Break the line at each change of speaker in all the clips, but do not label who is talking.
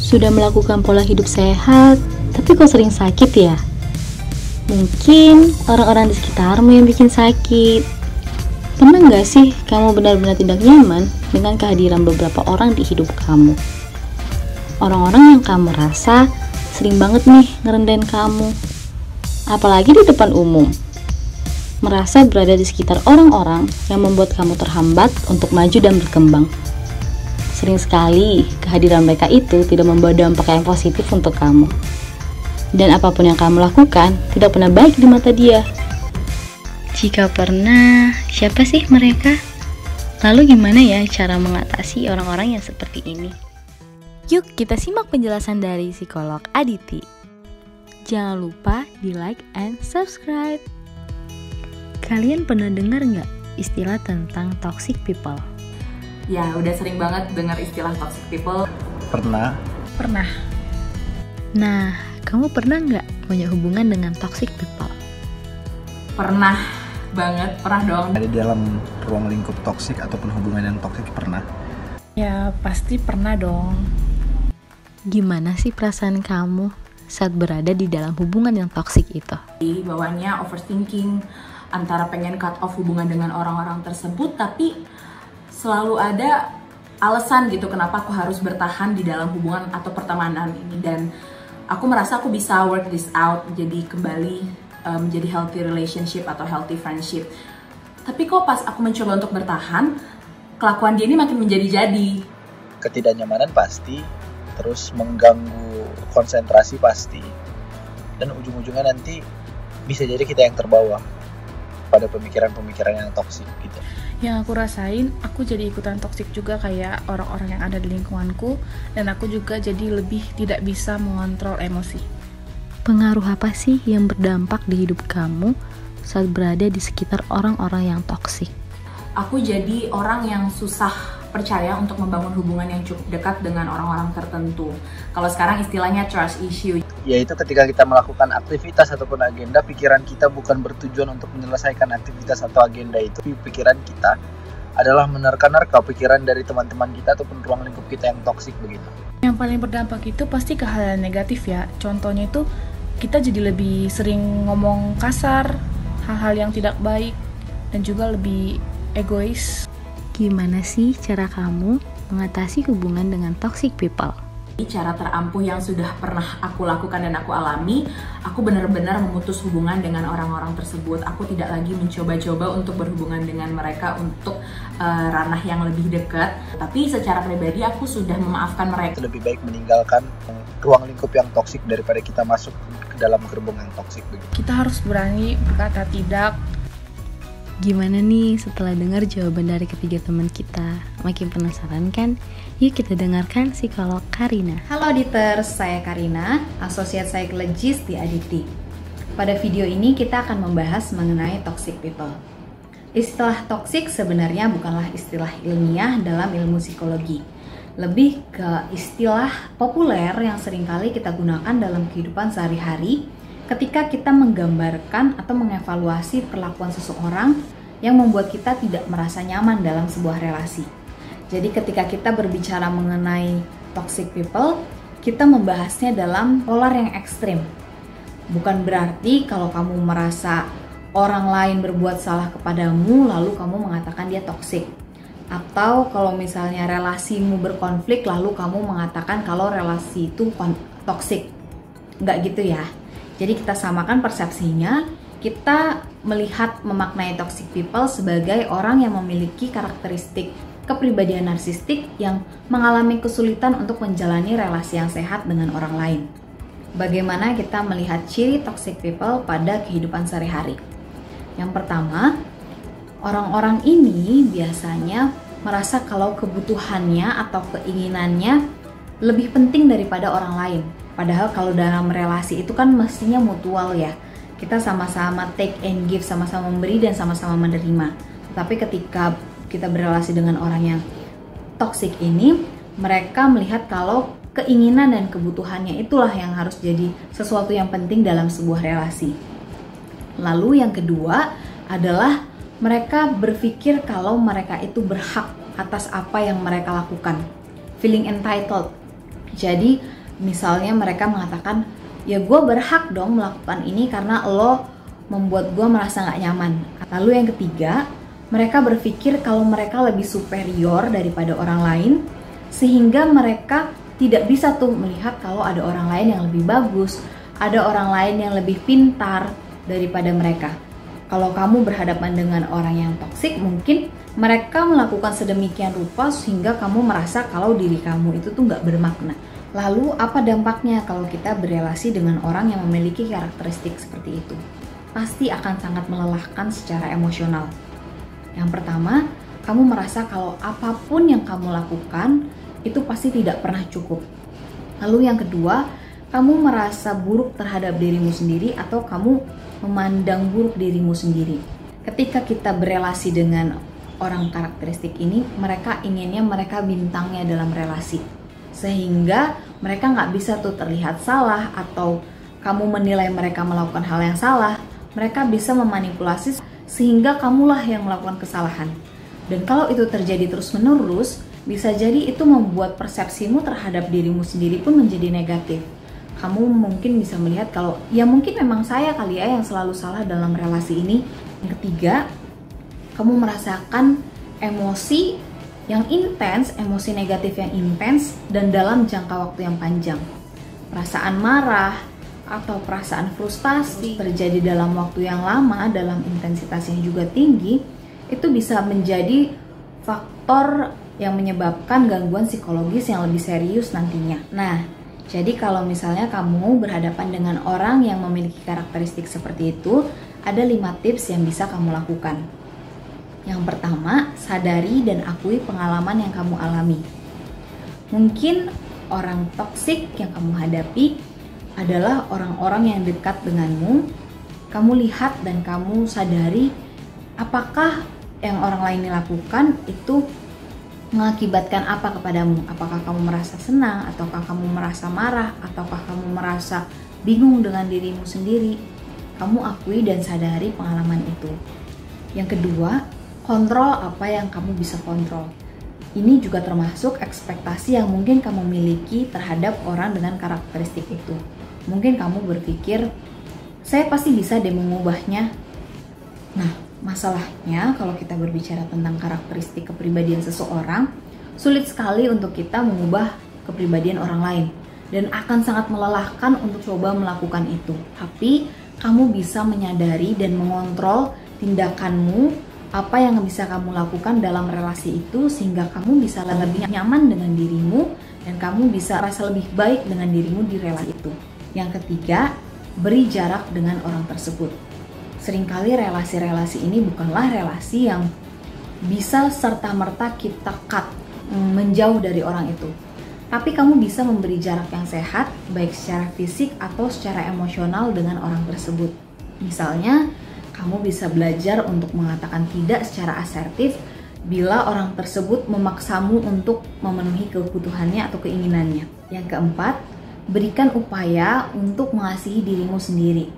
Sudah melakukan pola hidup sehat, tapi kok sering sakit ya? Mungkin orang-orang di sekitarmu yang bikin sakit. Pernah nggak sih kamu benar-benar tidak nyaman dengan kehadiran beberapa orang di hidup kamu? Orang-orang yang kamu rasa sering banget nih ngerendahin kamu. Apalagi di depan umum. Merasa berada di sekitar orang-orang yang membuat kamu terhambat untuk maju dan berkembang. Sering sekali kehadiran mereka itu tidak membawa dampak yang positif untuk kamu. Dan apapun yang kamu lakukan tidak pernah baik di mata dia. Jika pernah, siapa sih mereka? Lalu gimana ya cara mengatasi orang-orang yang seperti ini? Yuk kita simak penjelasan dari psikolog Aditi. Jangan lupa di like and subscribe. Kalian pernah dengar nggak istilah tentang toxic people?
Ya, udah sering banget dengar istilah toxic people.
Pernah.
Nah, kamu pernah nggak punya hubungan dengan toxic people?
Pernah banget, pernah dong.
Ada di dalam ruang lingkup toksik ataupun hubungan yang toksik pernah?
Ya, pasti pernah dong.
Gimana sih perasaan kamu saat berada di dalam hubungan yang toksik itu?
Bawahnya overthinking, antara pengen cut off hubungan dengan orang-orang tersebut, tapi selalu ada alasan gitu kenapa aku harus bertahan di dalam hubungan atau pertemanan ini. Dan aku merasa aku bisa work this out, jadi kembali menjadi healthy relationship atau healthy friendship. Tapi kok pas aku mencoba untuk bertahan, kelakuan dia ini makin menjadi-jadi.
Ketidaknyamanan pasti, terus mengganggu konsentrasi pasti, dan ujung-ujungnya nanti bisa jadi kita yang terbawa pada pemikiran-pemikiran yang toksik gitu.
Yang aku rasain, aku jadi ikutan toksik juga kayak orang-orang yang ada di lingkunganku, dan aku juga jadi lebih tidak bisa mengontrol emosi.
Pengaruh apa sih yang berdampak di hidup kamu saat berada di sekitar orang-orang yang toksik?
Aku jadi orang yang susah percaya untuk membangun hubungan yang cukup dekat dengan orang-orang tertentu. Kalau sekarang istilahnya trust issue.
Yaitu ketika kita melakukan aktivitas ataupun agenda, pikiran kita bukan bertujuan untuk menyelesaikan aktivitas atau agenda itu. Pikiran kita adalah menerka-nerka pikiran dari teman-teman kita ataupun ruang lingkup kita yang toksik begitu.
Yang paling berdampak itu pasti ke hal yang negatif ya. Contohnya itu kita jadi lebih sering ngomong kasar, hal-hal yang tidak baik, dan juga lebih egois.
Gimana sih cara kamu mengatasi hubungan dengan toxic people?
Cara terampuh yang sudah pernah aku lakukan dan aku alami, aku benar-benar memutus hubungan dengan orang-orang tersebut. Aku tidak lagi mencoba-coba untuk berhubungan dengan mereka untuk ranah yang lebih dekat. Tapi secara pribadi aku sudah memaafkan mereka.
Lebih baik meninggalkan ruang lingkup yang toksik daripada kita masuk ke dalam gerbong yang toksik begitu.
Kita harus berani berkata tidak.
Gimana nih setelah dengar jawaban dari ketiga teman kita? Makin penasaran kan? Yuk kita dengarkan psikolog Karina.
Halo auditors, saya Karina, Associate Psychologist di Aditi. Pada video ini kita akan membahas mengenai toxic people. Istilah toxic sebenarnya bukanlah istilah ilmiah dalam ilmu psikologi. Lebih ke istilah populer yang seringkali kita gunakan dalam kehidupan sehari-hari ketika kita menggambarkan atau mengevaluasi perlakuan seseorang yang membuat kita tidak merasa nyaman dalam sebuah relasi. Jadi ketika kita berbicara mengenai toxic people, kita membahasnya dalam polar yang ekstrim. Bukan berarti kalau kamu merasa orang lain berbuat salah kepadamu lalu kamu mengatakan dia toxic. Atau kalau misalnya relasimu berkonflik lalu kamu mengatakan kalau relasi itu toxic. Enggak gitu ya. Jadi kita samakan persepsinya, kita melihat memaknai toxic people sebagai orang yang memiliki karakteristik kepribadian narsistik yang mengalami kesulitan untuk menjalani relasi yang sehat dengan orang lain. Bagaimana kita melihat ciri toxic people pada kehidupan sehari-hari? Yang pertama, orang-orang ini biasanya merasa kalau kebutuhannya atau keinginannya lebih penting daripada orang lain. Padahal kalau dalam relasi itu kan mestinya mutual ya. Kita sama-sama take and give, sama-sama memberi dan sama-sama menerima. Tapi ketika kita berrelasi dengan orang yang toksik ini, mereka melihat kalau keinginan dan kebutuhannya itulah yang harus jadi sesuatu yang penting dalam sebuah relasi. Lalu yang kedua adalah mereka berpikir kalau mereka itu berhak atas apa yang mereka lakukan. Feeling entitled. Jadi misalnya mereka mengatakan, ya gue berhak dong melakukan ini karena lo membuat gue merasa gak nyaman. Lalu yang ketiga, mereka berpikir kalau mereka lebih superior daripada orang lain, sehingga mereka tidak bisa tuh melihat kalau ada orang lain yang lebih bagus, ada orang lain yang lebih pintar daripada mereka. Kalau kamu berhadapan dengan orang yang toksik, mungkin mereka melakukan sedemikian rupa sehingga kamu merasa kalau diri kamu itu tuh gak bermakna. Lalu apa dampaknya kalau kita berelasi dengan orang yang memiliki karakteristik seperti itu? Pasti akan sangat melelahkan secara emosional. Yang pertama, kamu merasa kalau apapun yang kamu lakukan itu pasti tidak pernah cukup. Lalu yang kedua, kamu merasa buruk terhadap dirimu sendiri atau kamu memandang buruk dirimu sendiri. Ketika kita berelasi dengan orang karakteristik ini, mereka inginnya mereka bintangnya dalam relasi. Sehingga mereka nggak bisa tuh terlihat salah atau kamu menilai mereka melakukan hal yang salah. Mereka bisa memanipulasi sehingga kamulah yang melakukan kesalahan. Dan kalau itu terjadi terus-menerus, bisa jadi itu membuat persepsimu terhadap dirimu sendiri pun menjadi negatif. Kamu mungkin bisa melihat kalau ya mungkin memang saya kali ya yang selalu salah dalam relasi ini. Yang ketiga, kamu merasakan emosi yang intens, emosi negatif yang intens dan dalam jangka waktu yang panjang. Perasaan marah atau perasaan frustasi terjadi dalam waktu yang lama, dalam intensitas yang juga tinggi, itu bisa menjadi faktor yang menyebabkan gangguan psikologis yang lebih serius nantinya. Nah, jadi kalau misalnya kamu berhadapan dengan orang yang memiliki karakteristik seperti itu, ada 5 tips yang bisa kamu lakukan. Yang pertama, sadari dan akui pengalaman yang kamu alami. Mungkin orang toksik yang kamu hadapi adalah orang-orang yang dekat denganmu. Kamu lihat dan kamu sadari apakah yang orang lain lakukan itu mengakibatkan apa kepadamu. Apakah kamu merasa senang, ataukah kamu merasa marah, ataukah kamu merasa bingung dengan dirimu sendiri. Kamu akui dan sadari pengalaman itu. Yang kedua, kontrol apa yang kamu bisa kontrol. Ini juga termasuk ekspektasi yang mungkin kamu miliki terhadap orang dengan karakteristik itu. Mungkin kamu berpikir, saya pasti bisa deh mengubahnya. Nah, masalahnya kalau kita berbicara tentang karakteristik kepribadian seseorang, sulit sekali untuk kita mengubah kepribadian orang lain. Dan akan sangat melelahkan untuk coba melakukan itu. Tapi, kamu bisa menyadari dan mengontrol tindakanmu, apa yang bisa kamu lakukan dalam relasi itu sehingga kamu bisa lebih nyaman dengan dirimu dan kamu bisa rasa lebih baik dengan dirimu di relasi itu. Yang ketiga, beri jarak dengan orang tersebut. Seringkali relasi-relasi ini bukanlah relasi yang bisa serta-merta kita cut, menjauh dari orang itu. Tapi kamu bisa memberi jarak yang sehat, baik secara fisik atau secara emosional dengan orang tersebut. Misalnya, kamu bisa belajar untuk mengatakan tidak secara asertif bila orang tersebut memaksamu untuk memenuhi kebutuhannya atau keinginannya. Yang keempat, berikan upaya untuk mengasihi dirimu sendiri.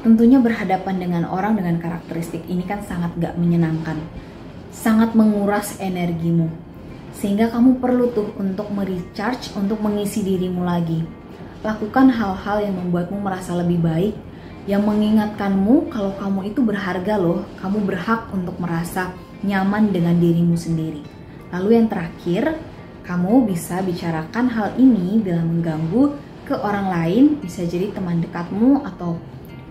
Tentunya berhadapan dengan orang dengan karakteristik ini kan sangat gak menyenangkan, sangat menguras energimu. Sehingga kamu perlu tuh untuk merecharge, untuk mengisi dirimu lagi. Lakukan hal-hal yang membuatmu merasa lebih baik, yang mengingatkanmu kalau kamu itu berharga loh, kamu berhak untuk merasa nyaman dengan dirimu sendiri. Lalu yang terakhir, kamu bisa bicarakan hal ini bila mengganggu ke orang lain, bisa jadi teman dekatmu atau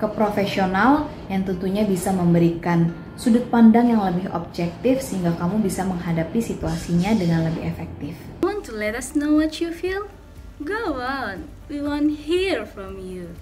ke profesional yang tentunya bisa memberikan sudut pandang yang lebih objektif sehingga kamu bisa menghadapi situasinya dengan lebih efektif.
Want to let us know what you feel? Go on, we want to hear from you.